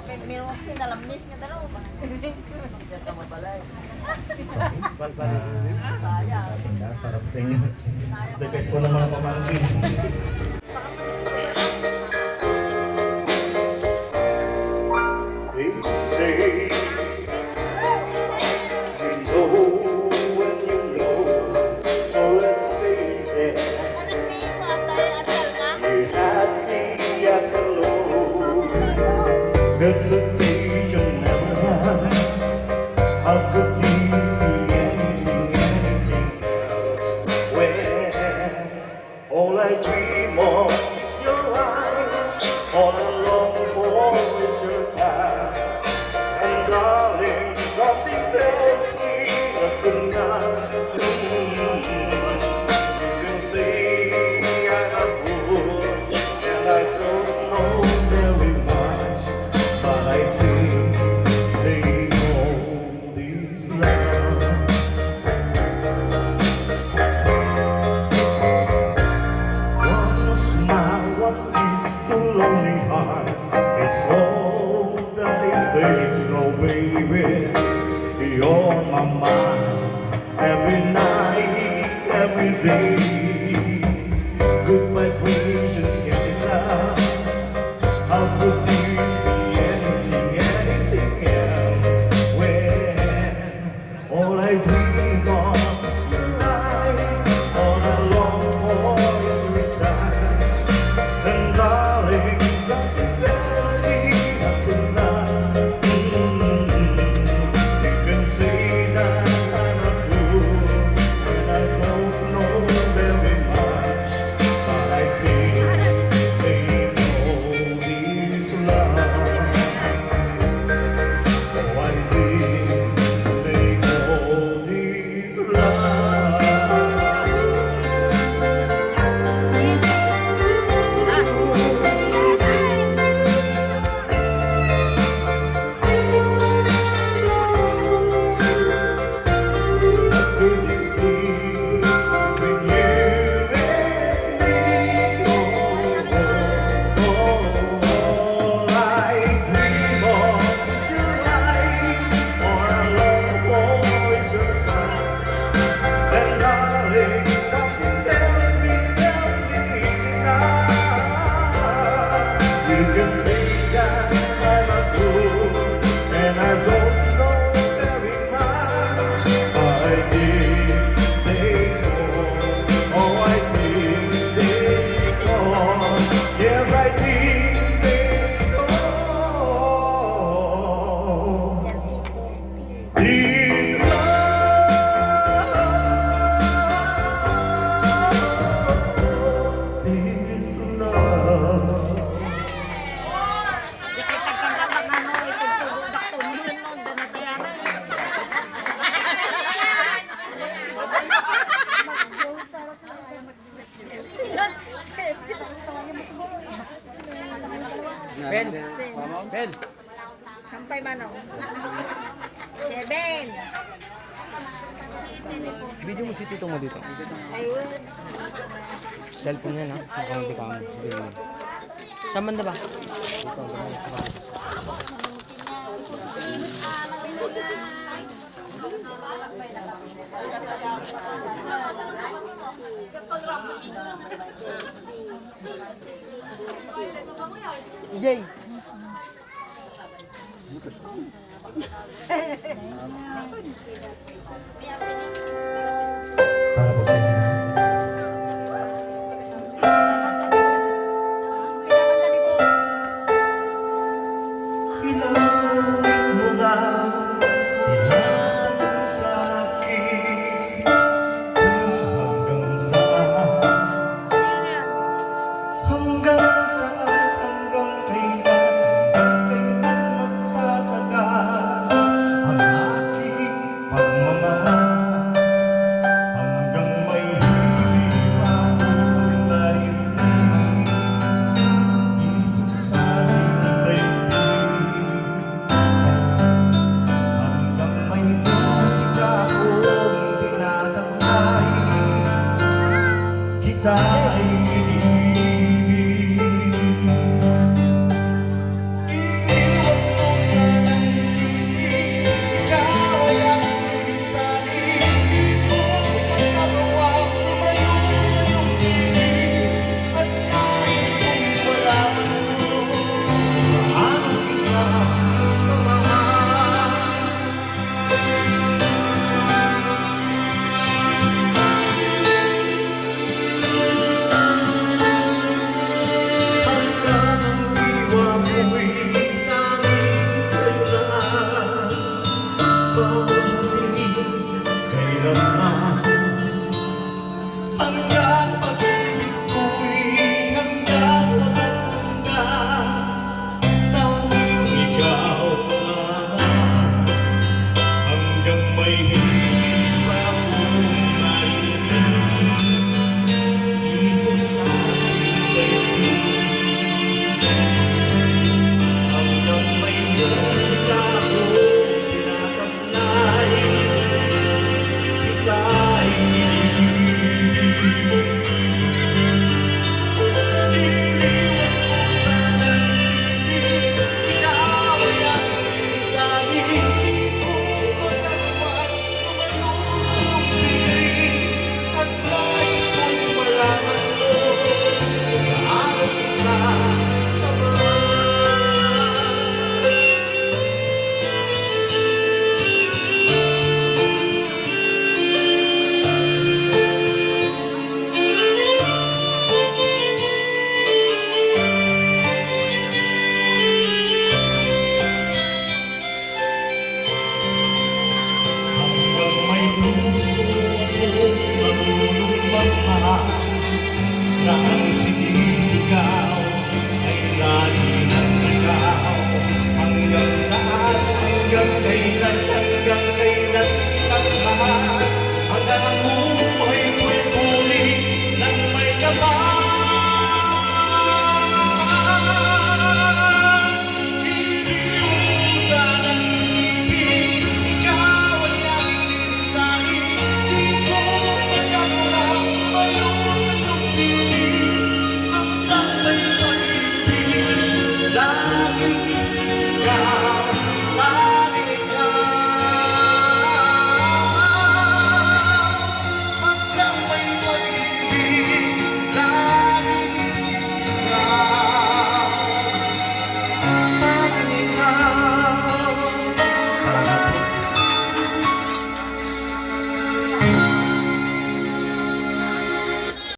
Meron ako pinalamis niya dalawa pa. Diyan ka mabalay. Sa atin lahat, para po sa inyo. The best po ng mga pamangkin. They say you know when you know, so let's face it. You had me at hello. There's a teacher never ends. How could these be anything else? When all I dream of is your eyes, all I long for is your touch. And darling, something tells me that's enough. You can say I'm a fool, and I don't know very much, but I think they know this love. One smile, what is the lonely heart? It's all that it takes, no baby. You're my mind, every night, every day. Good vibrations, get it love. How could this be anything else? When all I dream of is your eyes, all I long for is your touch. And darling, something tells me that's enough. You can say that I'm a fool, and I don't know very much, but I think they know this love. Oh, I think they know this love. Could this be with you and me? All I dream of is your eyes, all I long for is your touch. And darling, something tells me it's enough. You can say that I'm a fool, and I don't know very much, but I think they know. Oh, I think they know. Yes, I think they know. This love, this love. Di kay pagkakabang ano, itutulog dakto nila noon, na natayanan. Ben. Ben. Kampay man ako. 7. Video mo si tito mo dito. Ayun. Cellphone yan ha. Mukhang hindi ka mo. Saan banda ba? Dito. Jay.